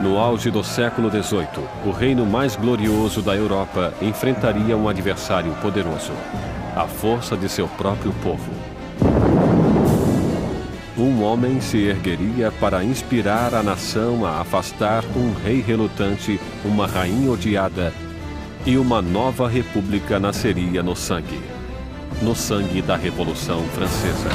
No auge do século XVIII, o reino mais glorioso da Europa enfrentaria um adversário poderoso, a força de seu próprio povo. Um homem se ergueria para inspirar a nação a afastar um rei relutante, uma rainha odiada, e uma nova república nasceria no sangue da Revolução Francesa.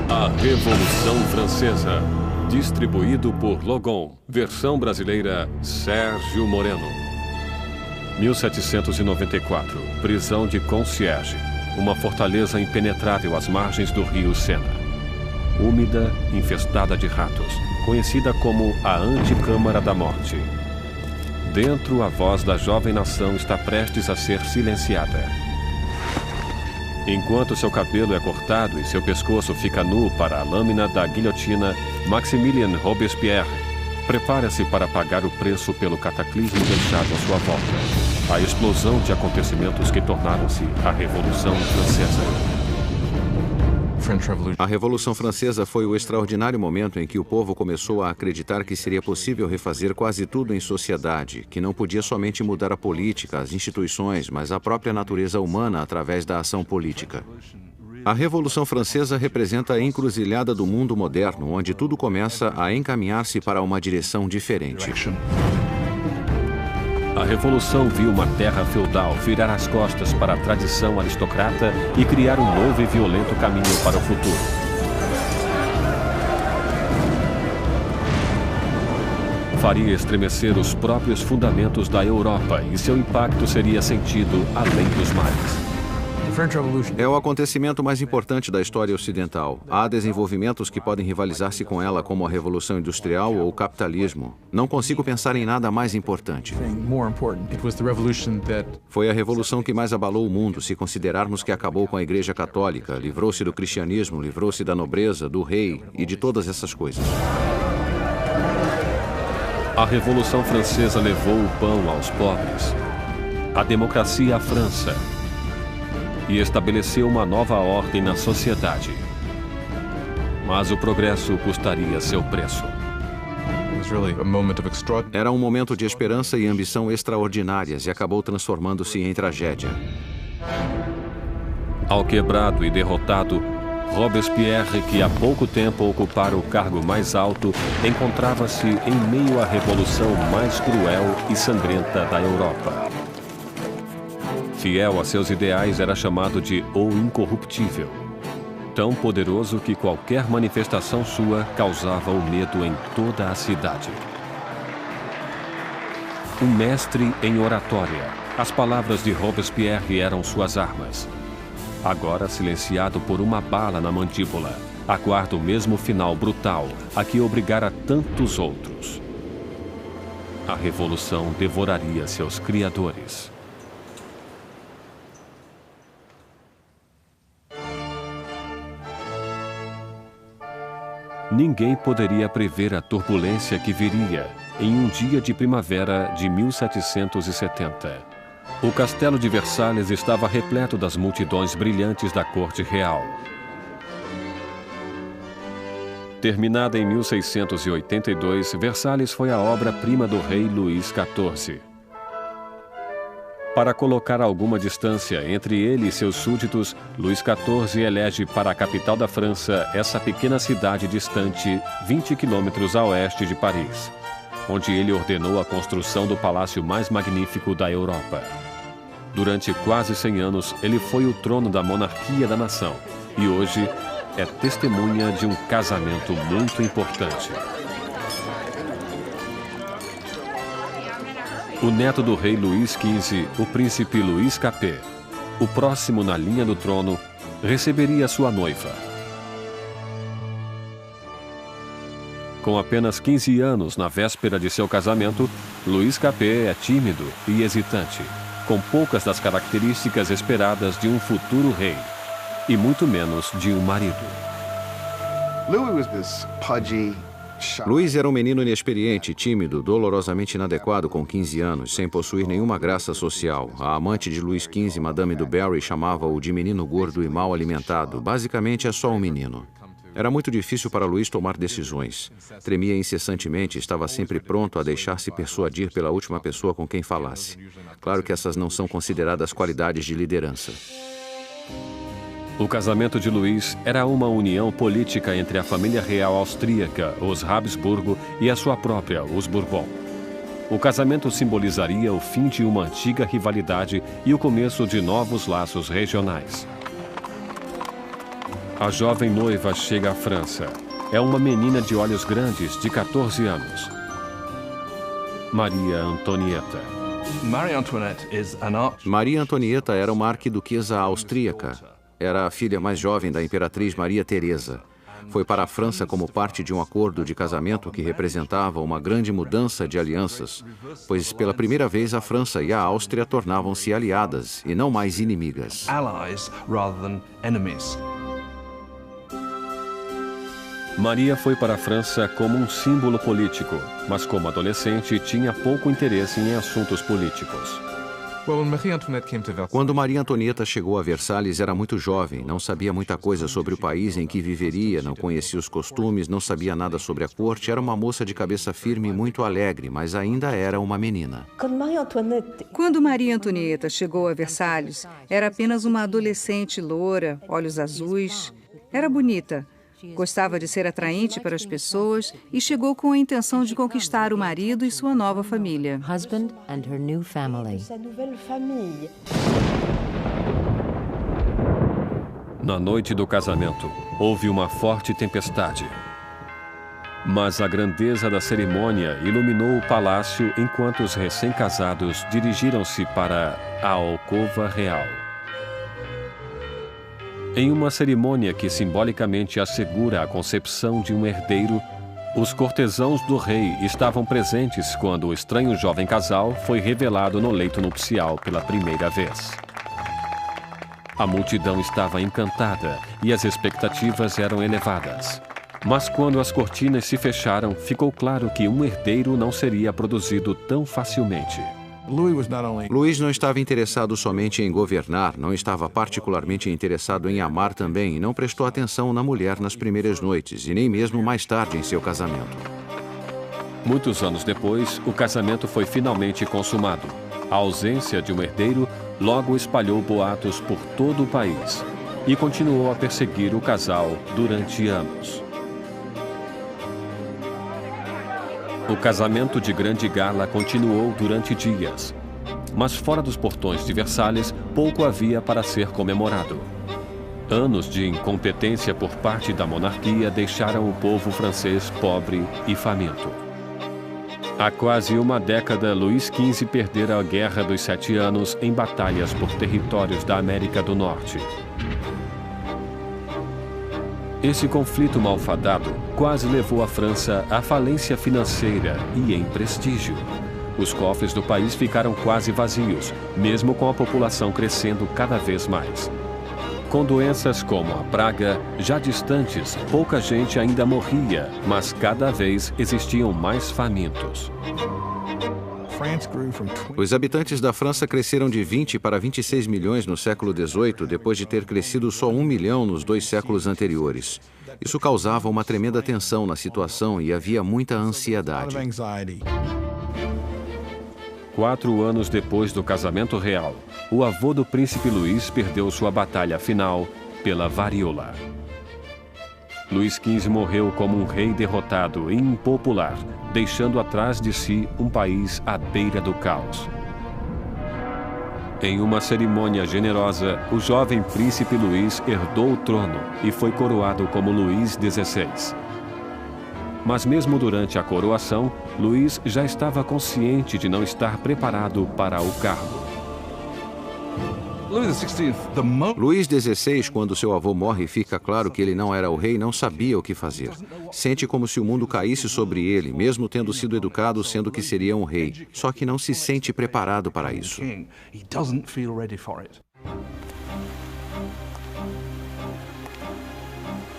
A Revolução Francesa, distribuído por Logon, versão brasileira Sérgio Moreno. 1794, prisão de Concierge, uma fortaleza impenetrável às margens do rio Sena. Úmida, infestada de ratos, conhecida como a Anticâmara da Morte. Dentro, a voz da jovem nação está prestes a ser silenciada. Enquanto seu cabelo é cortado e seu pescoço fica nu para a lâmina da guilhotina, Maximilien Robespierre prepara-se para pagar o preço pelo cataclismo deixado à sua volta. A explosão de acontecimentos que tornaram-se a Revolução Francesa. A Revolução Francesa foi o extraordinário momento em que o povo começou a acreditar que seria possível refazer quase tudo em sociedade, que não podia somente mudar a política, as instituições, mas a própria natureza humana através da ação política. A Revolução Francesa representa a encruzilhada do mundo moderno, onde tudo começa a encaminhar-se para uma direção diferente. A Revolução viu uma terra feudal virar as costas para a tradição aristocrata e criar um novo e violento caminho para o futuro. Faria estremecer os próprios fundamentos da Europa e seu impacto seria sentido além dos mares. É o acontecimento mais importante da história ocidental. Há desenvolvimentos que podem rivalizar-se com ela, como a Revolução Industrial ou o capitalismo. Não consigo pensar em nada mais importante. Foi a revolução que mais abalou o mundo, se considerarmos que acabou com a Igreja Católica, livrou-se do cristianismo, livrou-se da nobreza, do rei e de todas essas coisas. A Revolução Francesa levou o pão aos pobres, a democracia à França, e estabeleceu uma nova ordem na sociedade. Mas o progresso custaria seu preço. Era um momento de esperança e ambição extraordinárias e acabou transformando-se em tragédia. Alquebrado e derrotado, Robespierre, que há pouco tempo ocupara o cargo mais alto, encontrava-se em meio à revolução mais cruel e sangrenta da Europa. Fiel a seus ideais, era chamado de O Incorruptível. Tão poderoso que qualquer manifestação sua causava o medo em toda a cidade. Um mestre em oratória, as palavras de Robespierre eram suas armas. Agora silenciado por uma bala na mandíbula, aguarda o mesmo final brutal a que obrigara tantos outros. A revolução devoraria seus criadores. Ninguém poderia prever a turbulência que viria em um dia de primavera de 1770. O castelo de Versalhes estava repleto das multidões brilhantes da corte real. Terminada em 1682, Versalhes foi a obra-prima do rei Luís XIV. Para colocar alguma distância entre ele e seus súditos, Luís XIV elege para a capital da França essa pequena cidade distante 20 quilômetros a oeste de Paris, onde ele ordenou a construção do palácio mais magnífico da Europa. Durante quase 100 anos, ele foi o trono da monarquia da nação e hoje é testemunha de um casamento muito importante. O neto do rei Luís XV, o príncipe Luís Capet, o próximo na linha do trono, receberia sua noiva. Com apenas 15 anos na véspera de seu casamento, Luís Capet é tímido e hesitante, com poucas das características esperadas de um futuro rei, e muito menos de um marido. Luís era um menino inexperiente, tímido, dolorosamente inadequado com 15 anos, sem possuir nenhuma graça social. A amante de Luís XV, Madame du Barry, chamava-o de menino gordo e mal alimentado. Basicamente, é só um menino. Era muito difícil para Luís tomar decisões. Tremia incessantemente e estava sempre pronto a deixar-se persuadir pela última pessoa com quem falasse. Claro que essas não são consideradas qualidades de liderança. O casamento de Luís era uma união política entre a família real austríaca, os Habsburgo, e a sua própria, os Bourbon. O casamento simbolizaria o fim de uma antiga rivalidade e o começo de novos laços regionais. A jovem noiva chega à França. É uma menina de olhos grandes, de 14 anos. Maria Antonieta. Maria Antonieta era uma arquiduquesa austríaca. Era a filha mais jovem da imperatriz Maria Teresa. Foi para a França como parte de um acordo de casamento que representava uma grande mudança de alianças, pois pela primeira vez a França e a Áustria tornavam-se aliadas e não mais inimigas. Maria foi para a França como um símbolo político, mas como adolescente tinha pouco interesse em assuntos políticos. Quando Maria Antonieta chegou a Versalhes, era muito jovem, não sabia muita coisa sobre o país em que viveria, não conhecia os costumes, não sabia nada sobre a corte, era uma moça de cabeça firme e muito alegre, mas ainda era uma menina. Quando Maria Antonieta chegou a Versalhes, era apenas uma adolescente loura, olhos azuis. Era bonita. Gostava de ser atraente para as pessoas e chegou com a intenção de conquistar o marido e sua nova família. Na noite do casamento, houve uma forte tempestade. Mas a grandeza da cerimônia iluminou o palácio enquanto os recém-casados dirigiram-se para a alcova real. Em uma cerimônia que simbolicamente assegura a concepção de um herdeiro, os cortesãos do rei estavam presentes quando o estranho jovem casal foi revelado no leito nupcial pela primeira vez. A multidão estava encantada e as expectativas eram elevadas. Mas quando as cortinas se fecharam, ficou claro que um herdeiro não seria produzido tão facilmente. Luís não estava interessado somente em governar, não estava particularmente interessado em amar também e não prestou atenção na mulher nas primeiras noites e nem mesmo mais tarde em seu casamento. Muitos anos depois, o casamento foi finalmente consumado. A ausência de um herdeiro logo espalhou boatos por todo o país e continuou a perseguir o casal durante anos. O casamento de grande gala continuou durante dias, mas fora dos portões de Versalhes, pouco havia para ser comemorado. Anos de incompetência por parte da monarquia deixaram o povo francês pobre e faminto. Há quase uma década, Luís XV perdera a Guerra dos 7 Anos em batalhas por territórios da América do Norte. Esse conflito malfadado quase levou a França à falência financeira e em prestígio. Os cofres do país ficaram quase vazios, mesmo com a população crescendo cada vez mais. Com doenças como a praga, já distantes, pouca gente ainda morria, mas cada vez existiam mais famintos. Os habitantes da França cresceram de 20 para 26 milhões no século XVIII, depois de ter crescido só 1 milhão nos 2 séculos anteriores. Isso causava uma tremenda tensão na situação e havia muita ansiedade. 4 anos depois do casamento real, o avô do príncipe Luís perdeu sua batalha final pela varíola. Luís XV morreu como um rei derrotado e impopular, deixando atrás de si um país à beira do caos. Em uma cerimônia generosa, o jovem príncipe Luís herdou o trono e foi coroado como Luís XVI. Mas mesmo durante a coroação, Luís já estava consciente de não estar preparado para o cargo. Luís XVI, quando seu avô morre e fica claro que ele não era o rei, não sabia o que fazer. Sente como se o mundo caísse sobre ele, mesmo tendo sido educado sendo que seria um rei. Só que não se sente preparado para isso.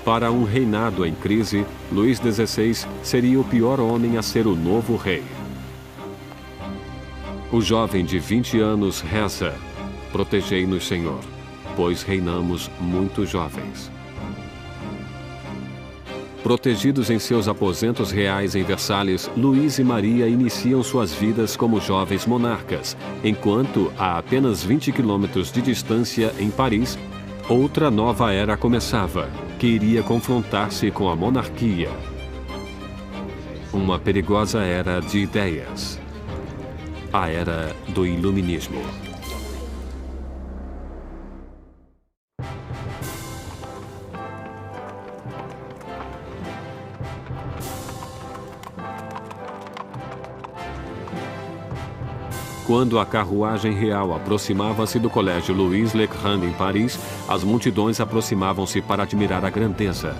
Para um reinado em crise, Luís XVI seria o pior homem a ser o novo rei. O jovem de 20 anos reza: "Protegei-nos, Senhor, pois reinamos muito jovens." Protegidos em seus aposentos reais em Versalhes, Luís e Maria iniciam suas vidas como jovens monarcas, enquanto, a apenas 20 quilômetros de distância, em Paris, outra nova era começava, que iria confrontar-se com a monarquia. Uma perigosa era de ideias. A era do iluminismo. Quando a carruagem real aproximava-se do Colégio Louis Le Grand em Paris, as multidões aproximavam-se para admirar a grandeza.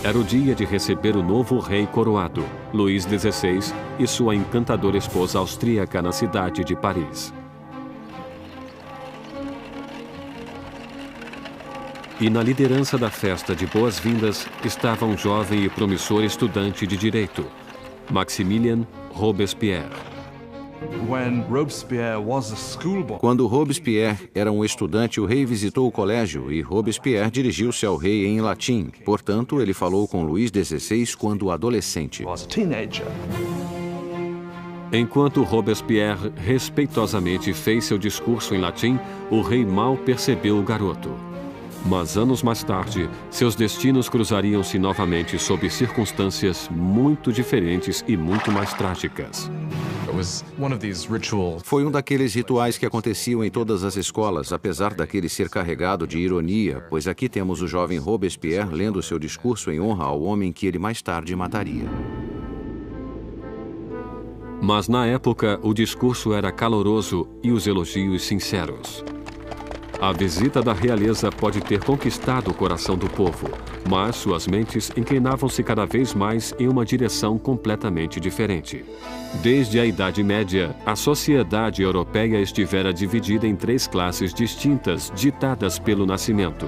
Era o dia de receber o novo rei coroado, Luís XVI, e sua encantadora esposa austríaca na cidade de Paris. E na liderança da festa de boas-vindas estava um jovem e promissor estudante de direito, Maximilien Robespierre. Quando Robespierre era um estudante, o rei visitou o colégio e Robespierre dirigiu-se ao rei em latim. Portanto, ele falou com Luís XVI quando adolescente. Enquanto Robespierre respeitosamente fez seu discurso em latim, o rei mal percebeu o garoto. Mas anos mais tarde, seus destinos cruzariam-se novamente sob circunstâncias muito diferentes e muito mais trágicas. Foi um daqueles rituais que aconteciam em todas as escolas, apesar daquele ser carregado de ironia, pois aqui temos o jovem Robespierre lendo seu discurso em honra ao homem que ele mais tarde mataria. Mas na época, o discurso era caloroso e os elogios sinceros. A visita da realeza pode ter conquistado o coração do povo, mas suas mentes inclinavam-se cada vez mais em uma direção completamente diferente. Desde a Idade Média, a sociedade europeia estivera dividida em 3 classes distintas, ditadas pelo nascimento.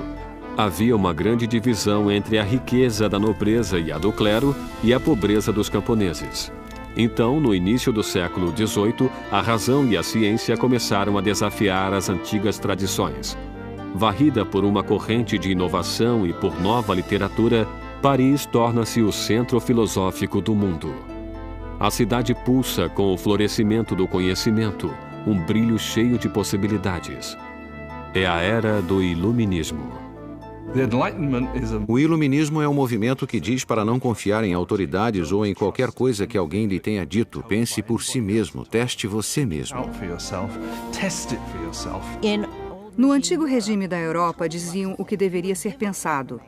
Havia uma grande divisão entre a riqueza da nobreza e a do clero e a pobreza dos camponeses. Então, no início do século XVIII, a razão e a ciência começaram a desafiar as antigas tradições. Varrida por uma corrente de inovação e por nova literatura, Paris torna-se o centro filosófico do mundo. A cidade pulsa com o florescimento do conhecimento, um brilho cheio de possibilidades. É a era do iluminismo. O iluminismo é um movimento que diz para não confiar em autoridades ou em qualquer coisa que alguém lhe tenha dito. Pense por si mesmo, teste você mesmo. No antigo regime da Europa, diziam o que deveria ser pensado.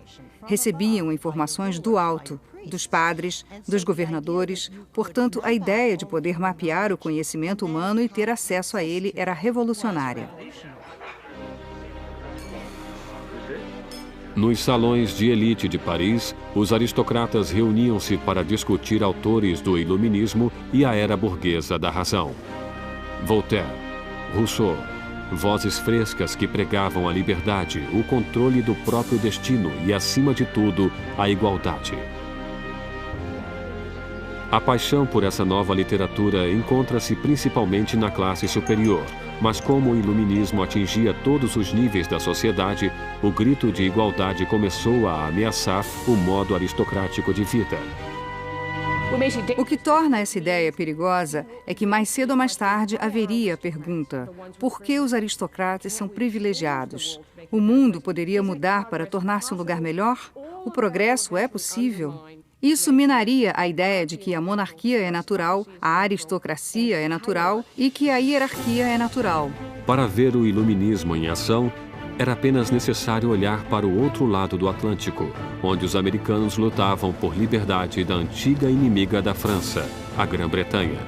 Recebiam informações do alto, dos padres, dos governadores. Portanto, a ideia de poder mapear o conhecimento humano e ter acesso a ele era revolucionária. Nos salões de elite de Paris, os aristocratas reuniam-se para discutir autores do iluminismo e a era burguesa da razão. Voltaire, Rousseau, vozes frescas que pregavam a liberdade, o controle do próprio destino e, acima de tudo, a igualdade. A paixão por essa nova literatura encontra-se principalmente na classe superior, mas como o iluminismo atingia todos os níveis da sociedade, o grito de igualdade começou a ameaçar o modo aristocrático de vida. O que torna essa ideia perigosa é que mais cedo ou mais tarde haveria a pergunta: por que os aristocratas são privilegiados? O mundo poderia mudar para tornar-se um lugar melhor? O progresso é possível? Isso minaria a ideia de que a monarquia é natural, a aristocracia é natural e que a hierarquia é natural. Para ver o iluminismo em ação, era apenas necessário olhar para o outro lado do Atlântico, onde os americanos lutavam por liberdade da antiga inimiga da França, a Grã-Bretanha.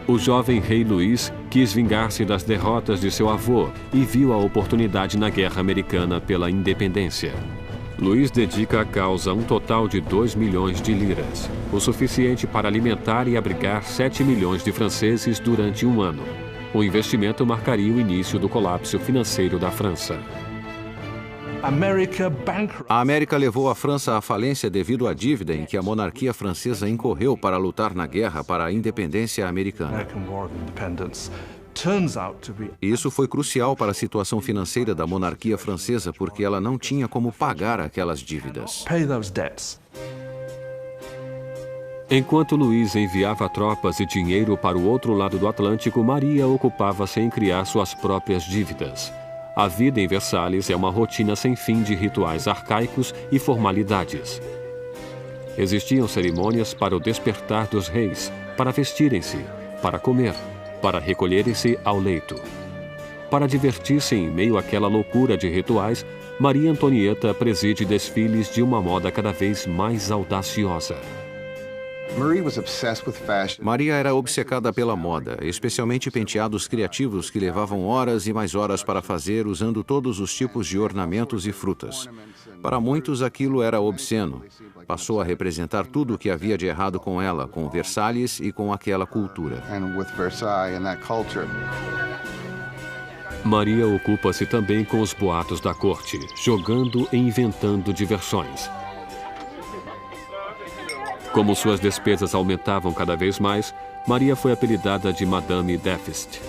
O jovem rei Luís quis vingar-se das derrotas de seu avô e viu a oportunidade na Guerra Americana pela Independência. Luís dedica à causa um total de 2 milhões de liras, o suficiente para alimentar e abrigar 7 milhões de franceses durante um ano. O investimento marcaria o início do colapso financeiro da França. A América levou a França à falência devido à dívida em que a monarquia francesa incorreu para lutar na guerra para a independência americana. Isso foi crucial para a situação financeira da monarquia francesa, porque ela não tinha como pagar aquelas dívidas. Enquanto Luís enviava tropas e dinheiro para o outro lado do Atlântico, Maria ocupava-se em criar suas próprias dívidas. A vida em Versalhes é uma rotina sem fim de rituais arcaicos e formalidades. Existiam cerimônias para o despertar dos reis, para vestirem-se, para comer, para recolherem-se ao leito. Para divertir-se em meio àquela loucura de rituais, Maria Antonieta preside desfiles de uma moda cada vez mais audaciosa. Maria era obcecada pela moda, especialmente penteados criativos que levavam horas e mais horas para fazer, usando todos os tipos de ornamentos e frutas. Para muitos, aquilo era obsceno. Passou a representar tudo o que havia de errado com ela, com Versalhes e com aquela cultura. Maria ocupa-se também com os boatos da corte, jogando e inventando diversões. Como suas despesas aumentavam cada vez mais, Maria foi apelidada de Madame Déficit.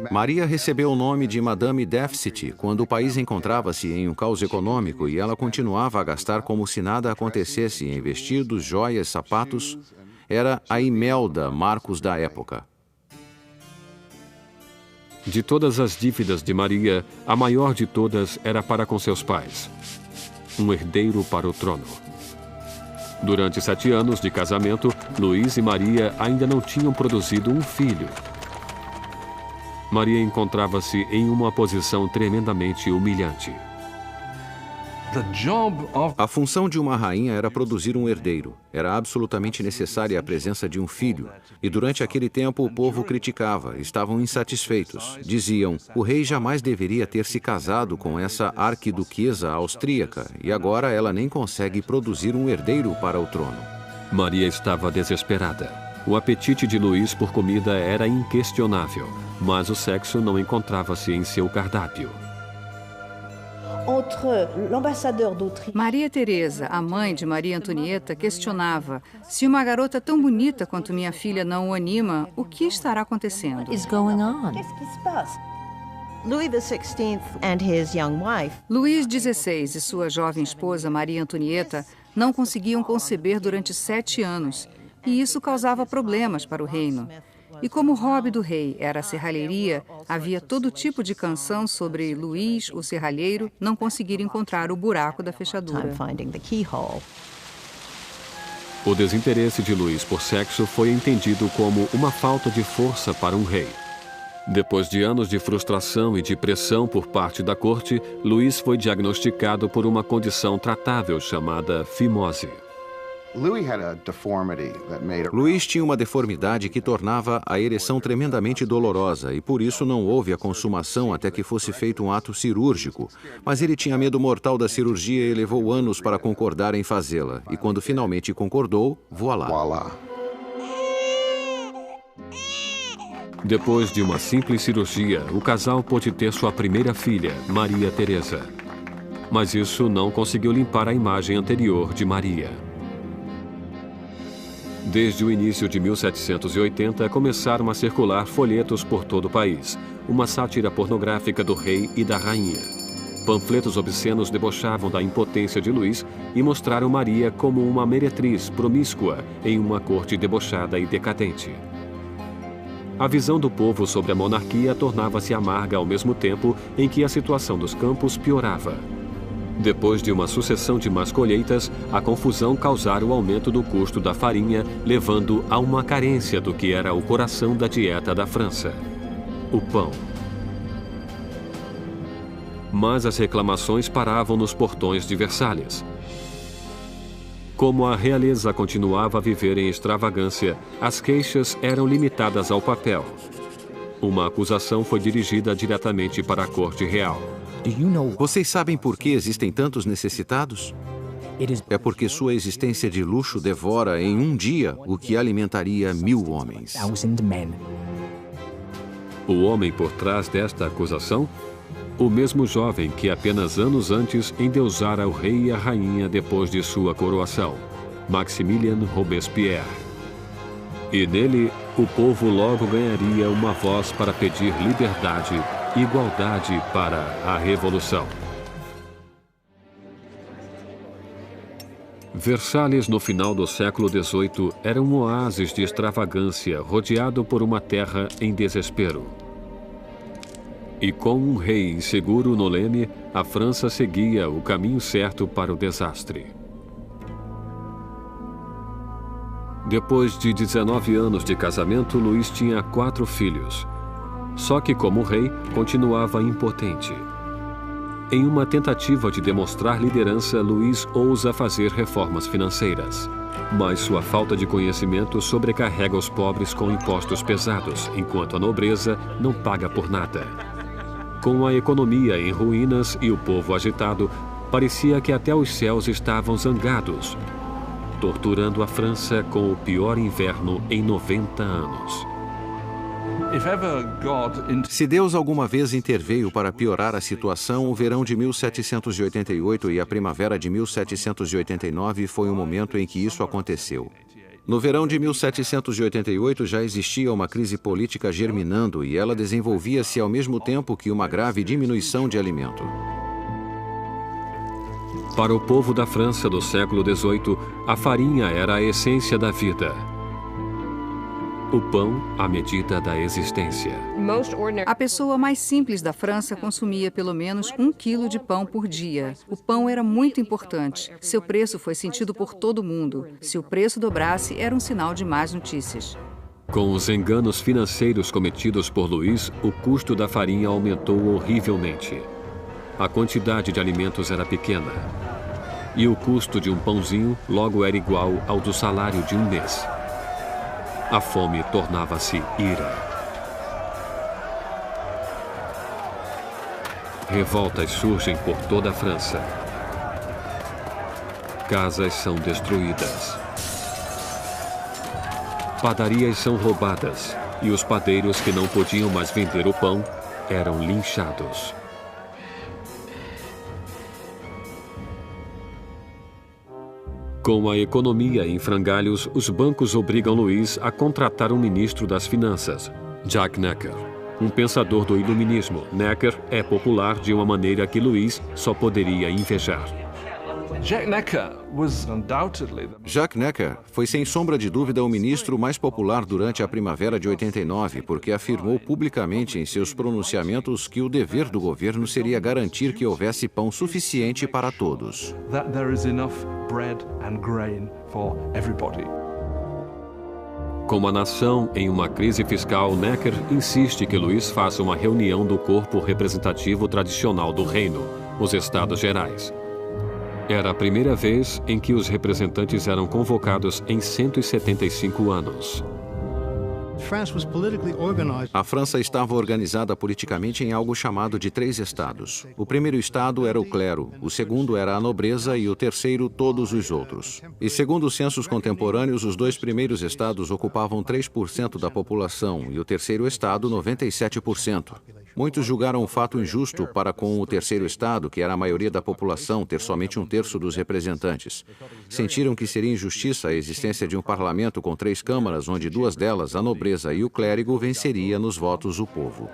Maria recebeu o nome de Madame Déficit quando o país encontrava-se em um caos econômico e ela continuava a gastar como se nada acontecesse em vestidos, joias, sapatos. Era a Imelda Marcos da época. De todas as dívidas de Maria, a maior de todas era para com seus pais. Um herdeiro para o trono. Durante 7 anos de casamento, Luís e Maria ainda não tinham produzido um filho. Maria encontrava-se em uma posição tremendamente humilhante. A função de uma rainha era produzir um herdeiro. Era absolutamente necessária a presença de um filho. E durante aquele tempo o povo criticava, estavam insatisfeitos. Diziam, o rei jamais deveria ter se casado com essa arquiduquesa austríaca e agora ela nem consegue produzir um herdeiro para o trono. Maria estava desesperada. O apetite de Luís por comida era inquestionável, mas o sexo não encontrava-se em seu cardápio. Maria Teresa, a mãe de Maria Antonieta, questionava: se uma garota tão bonita quanto minha filha não o anima, o que estará acontecendo? Luís XVI e sua jovem esposa Maria Antonieta não conseguiam conceber durante 7 anos, e isso causava problemas para o reino. E como o hobby do rei era a serralheria, havia todo tipo de canção sobre Luís, o serralheiro, não conseguir encontrar o buraco da fechadura. O desinteresse de Luís por sexo foi entendido como uma falta de força para um rei. Depois de anos de frustração e de pressão por parte da corte, Luís foi diagnosticado por uma condição tratável chamada fimose. Luís tinha uma deformidade que tornava a ereção tremendamente dolorosa e por isso não houve a consumação até que fosse feito um ato cirúrgico. Mas ele tinha medo mortal da cirurgia e levou anos para concordar em fazê-la. E quando finalmente concordou, voilá. Depois de uma simples cirurgia, o casal pôde ter sua primeira filha, Maria Teresa. Mas isso não conseguiu limpar a imagem anterior de Maria. Desde o início de 1780, começaram a circular folhetos por todo o país, uma sátira pornográfica do rei e da rainha. Panfletos obscenos debochavam da impotência de Luís e mostraram Maria como uma meretriz promíscua em uma corte debochada e decadente. A visão do povo sobre a monarquia tornava-se amarga ao mesmo tempo em que a situação dos campos piorava. Depois de uma sucessão de más colheitas, a confusão causara o aumento do custo da farinha, levando a uma carência do que era o coração da dieta da França: o pão. Mas as reclamações paravam nos portões de Versalhes. Como a realeza continuava a viver em extravagância, as queixas eram limitadas ao papel. Uma acusação foi dirigida diretamente para a corte real. Vocês sabem por que existem tantos necessitados? É porque sua existência de luxo devora em um dia o que alimentaria 1000 homens. O homem por trás desta acusação? O mesmo jovem que apenas anos antes endeusara o rei e a rainha depois de sua coroação, Maximilien Robespierre. E nele, o povo logo ganharia uma voz para pedir liberdade e igualdade para a revolução. Versalhes, no final do século XVIII, era um oásis de extravagância rodeado por uma terra em desespero. E com um rei inseguro no leme, a França seguia o caminho certo para o desastre. Depois de 19 anos de casamento, Luís tinha 4 filhos. Só que, como rei, continuava impotente. Em uma tentativa de demonstrar liderança, Luís ousa fazer reformas financeiras. Mas sua falta de conhecimento sobrecarrega os pobres com impostos pesados, enquanto a nobreza não paga por nada. Com a economia em ruínas e o povo agitado, parecia que até os céus estavam zangados, torturando a França com o pior inverno em 90 anos. Se Deus alguma vez interveio para piorar a situação, o verão de 1788 e a primavera de 1789 foi o momento em que isso aconteceu. No verão de 1788 já existia uma crise política germinando e ela desenvolvia-se ao mesmo tempo que uma grave diminuição de alimento. Para o povo da França do século XVIII, a farinha era a essência da vida. O pão, a medida da existência. A pessoa mais simples da França consumia pelo menos 1 quilo de pão por dia. O pão era muito importante. Seu preço foi sentido por todo mundo. Se o preço dobrasse, era um sinal de más notícias. Com os enganos financeiros cometidos por Luís, o custo da farinha aumentou horrivelmente. A quantidade de alimentos era pequena. E o custo de um pãozinho logo era igual ao do salário de um mês. A fome tornava-se ira. Revoltas surgem por toda a França. Casas são destruídas. Padarias são roubadas e os padeiros que não podiam mais vender o pão eram linchados. Com a economia em frangalhos, os bancos obrigam Luís a contratar um ministro das finanças, Jacques Necker, um pensador do iluminismo. Necker é popular de uma maneira que Luís só poderia invejar. Jacques Necker foi sem sombra de dúvida o ministro mais popular durante a primavera de 89, porque afirmou publicamente em seus pronunciamentos que o dever do governo seria garantir que houvesse pão suficiente para todos. Como a nação em uma crise fiscal, Necker insiste que Luís faça uma reunião do corpo representativo tradicional do reino, os Estados Gerais. Era a primeira vez em que os representantes eram convocados em 175 anos. A França estava organizada politicamente em algo chamado de 3 estados. O primeiro estado era o clero, o segundo era a nobreza e o terceiro todos os outros. E segundo os censos contemporâneos, os 2 primeiros estados ocupavam 3% da população e o terceiro estado 97%. Muitos julgaram o fato injusto para com o terceiro estado, que era a maioria da população, ter somente 1/3 dos representantes. Sentiram que seria injustiça a existência de um parlamento com 3 câmaras, onde 2 delas, a nobreza e o clérigo, venceria nos votos o povo.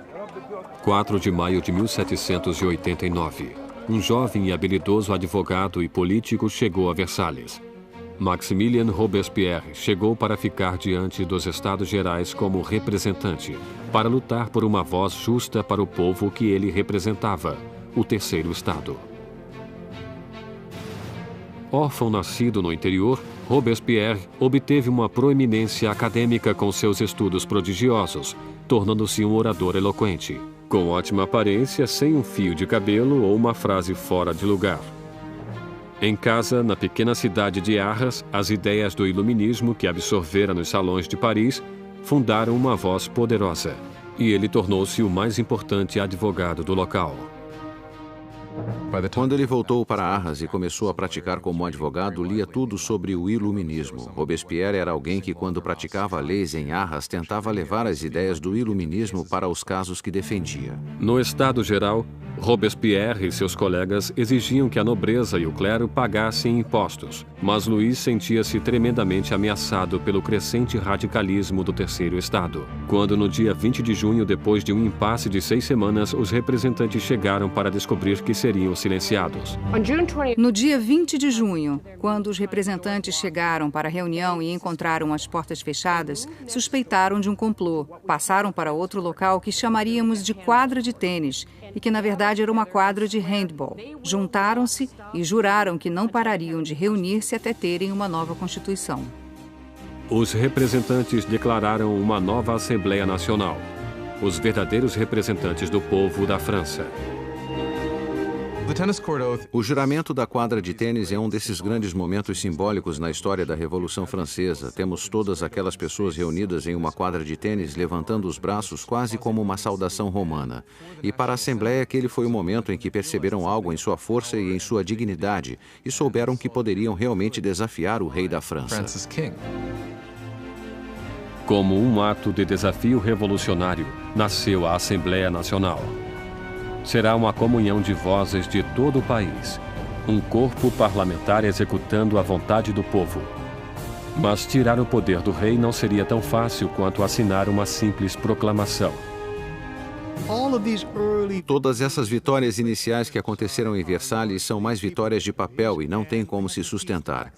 4 de maio de 1789. Um jovem e habilidoso advogado e político chegou a Versalhes. Maximilien Robespierre chegou para ficar diante dos Estados Gerais como representante, para lutar por uma voz justa para o povo que ele representava, o terceiro Estado. Órfão nascido no interior, Robespierre obteve uma proeminência acadêmica com seus estudos prodigiosos, tornando-se um orador eloquente, com ótima aparência, sem um fio de cabelo ou uma frase fora de lugar. Em casa, na pequena cidade de Arras, as ideias do iluminismo que absorvera nos salões de Paris fundaram uma voz poderosa, e ele tornou-se o mais importante advogado do local. Quando ele voltou para Arras e começou a praticar como advogado, lia tudo sobre o iluminismo. Robespierre era alguém que, quando praticava leis em Arras, tentava levar as ideias do iluminismo para os casos que defendia. No Estado Geral, Robespierre e seus colegas exigiam que a nobreza e o clero pagassem impostos, mas Luís sentia-se tremendamente ameaçado pelo crescente radicalismo do Terceiro Estado. Quando, no dia 20 de junho, depois de um impasse de 6 semanas, os representantes chegaram para descobrir que seriam silenciados. No dia 20 de junho, quando os representantes chegaram para a reunião e encontraram as portas fechadas, suspeitaram de um complô. Passaram para outro local que chamaríamos de quadra de tênis e que, na verdade, era uma quadra de handball. Juntaram-se e juraram que não parariam de reunir-se até terem uma nova Constituição. Os representantes declararam uma nova Assembleia Nacional, os verdadeiros representantes do povo da França. O juramento da quadra de tênis é um desses grandes momentos simbólicos na história da Revolução Francesa. Temos todas aquelas pessoas reunidas em uma quadra de tênis levantando os braços quase como uma saudação romana. E para a Assembleia aquele foi o momento em que perceberam algo em sua força e em sua dignidade e souberam que poderiam realmente desafiar o rei da França. Como um ato de desafio revolucionário, nasceu a Assembleia Nacional. Será uma comunhão de vozes de todo o país, um corpo parlamentar executando a vontade do povo. Mas tirar o poder do rei não seria tão fácil quanto assinar uma simples proclamação. Todas essas vitórias iniciais que aconteceram em Versalhes são mais vitórias de papel e não têm como se sustentar.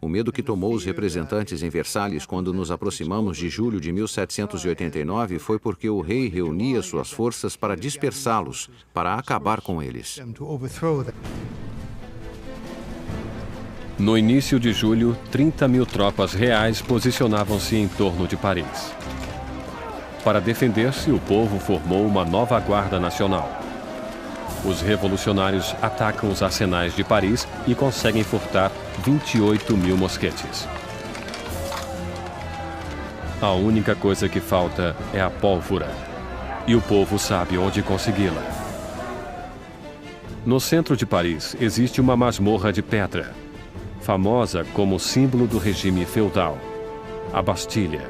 O medo que tomou os representantes em Versalhes quando nos aproximamos de julho de 1789 foi porque o rei reunia suas forças para dispersá-los, para acabar com eles. No início de julho, 30 mil tropas reais posicionavam-se em torno de Paris. Para defender-se, o povo formou uma nova Guarda Nacional. Os revolucionários atacam os arsenais de Paris e conseguem furtar 28 mil mosquetes. A única coisa que falta é a pólvora, e o povo sabe onde consegui-la. No centro de Paris existe uma masmorra de pedra, famosa como símbolo do regime feudal, a Bastilha.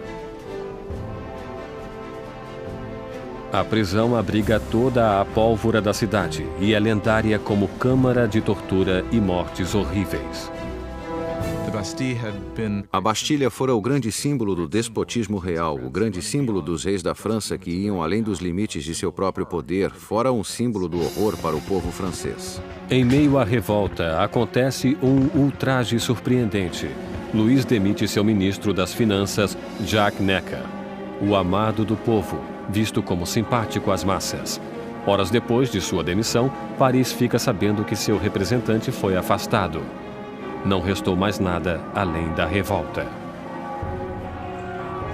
A prisão abriga toda a pólvora da cidade e é lendária como câmara de tortura e mortes horríveis. A Bastilha fora o grande símbolo do despotismo real, o grande símbolo dos reis da França que iam além dos limites de seu próprio poder, fora um símbolo do horror para o povo francês. Em meio à revolta, acontece um ultraje surpreendente. Luís demite seu ministro das Finanças, Jacques Necker, o amado do povo, visto como simpático às massas. Horas depois de sua demissão, Paris fica sabendo que seu representante foi afastado. Não restou mais nada além da revolta.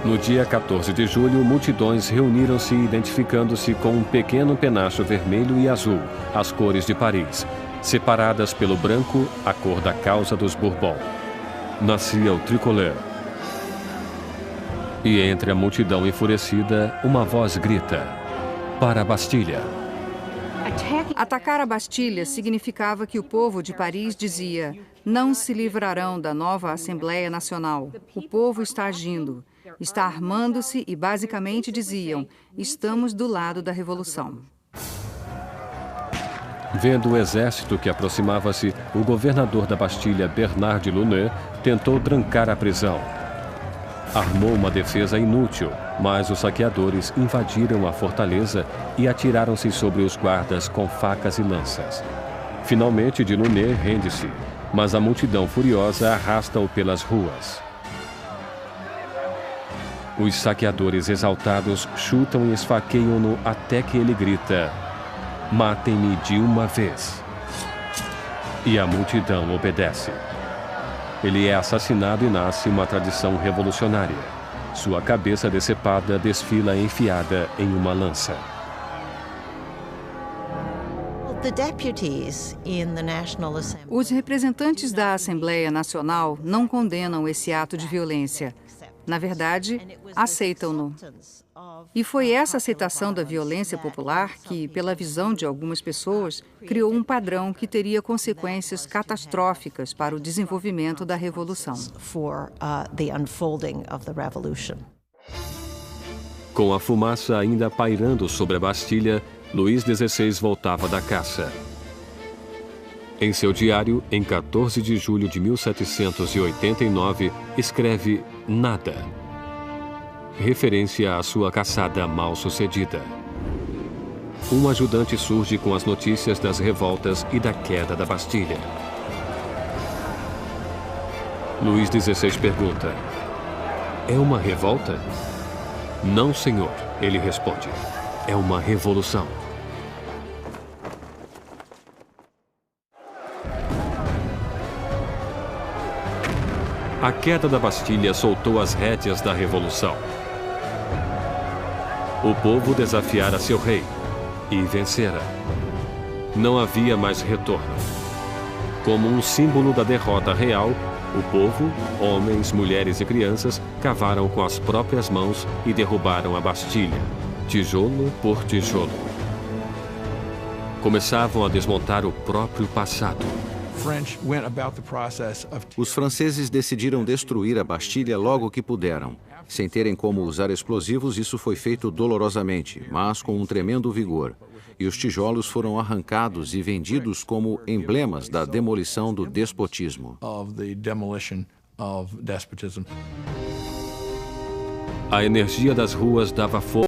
No dia 14 de julho, multidões reuniram-se identificando-se com um pequeno penacho vermelho e azul, as cores de Paris, separadas pelo branco, a cor da causa dos Bourbon. Nascia o tricolor. E entre a multidão enfurecida, uma voz grita: para a Bastilha! Atacar a Bastilha significava que o povo de Paris dizia: não se livrarão da nova Assembleia Nacional. O povo está agindo, está armando-se e basicamente diziam: estamos do lado da revolução. Vendo o exército que aproximava-se, o governador da Bastilha, Bernard de Launay, tentou trancar a prisão. Armou uma defesa inútil, mas os saqueadores invadiram a fortaleza e atiraram-se sobre os guardas com facas e lanças. Finalmente, de Launay rende-se, mas a multidão furiosa arrasta-o pelas ruas. Os saqueadores exaltados chutam e esfaqueiam-no até que ele grita: matem-me de uma vez. E a multidão obedece. Ele é assassinado e nasce uma tradição revolucionária. Sua cabeça decepada desfila enfiada em uma lança. Os representantes da Assembleia Nacional não condenam esse ato de violência. Na verdade, aceitam-no. E foi essa aceitação da violência popular que, pela visão de algumas pessoas, criou um padrão que teria consequências catastróficas para o desenvolvimento da Revolução. Com a fumaça ainda pairando sobre a Bastilha, Luís XVI voltava da caça. Em seu diário, em 14 de julho de 1789, escreve nada, referência à sua caçada mal sucedida. Um ajudante surge com as notícias das revoltas e da queda da Bastilha. Luís XVI pergunta: é uma revolta? Não, senhor, ele responde. É uma revolução. A queda da Bastilha soltou as rédeas da revolução. O povo desafiara seu rei e vencera. Não havia mais retorno. Como um símbolo da derrota real, o povo, homens, mulheres e crianças, cavaram com as próprias mãos e derrubaram a Bastilha, tijolo por tijolo. Começavam a desmontar o próprio passado. Os franceses decidiram destruir a Bastilha logo que puderam. Sem terem como usar explosivos, isso foi feito dolorosamente, mas com um tremendo vigor. E os tijolos foram arrancados e vendidos como emblemas da demolição do despotismo. A energia das ruas dava força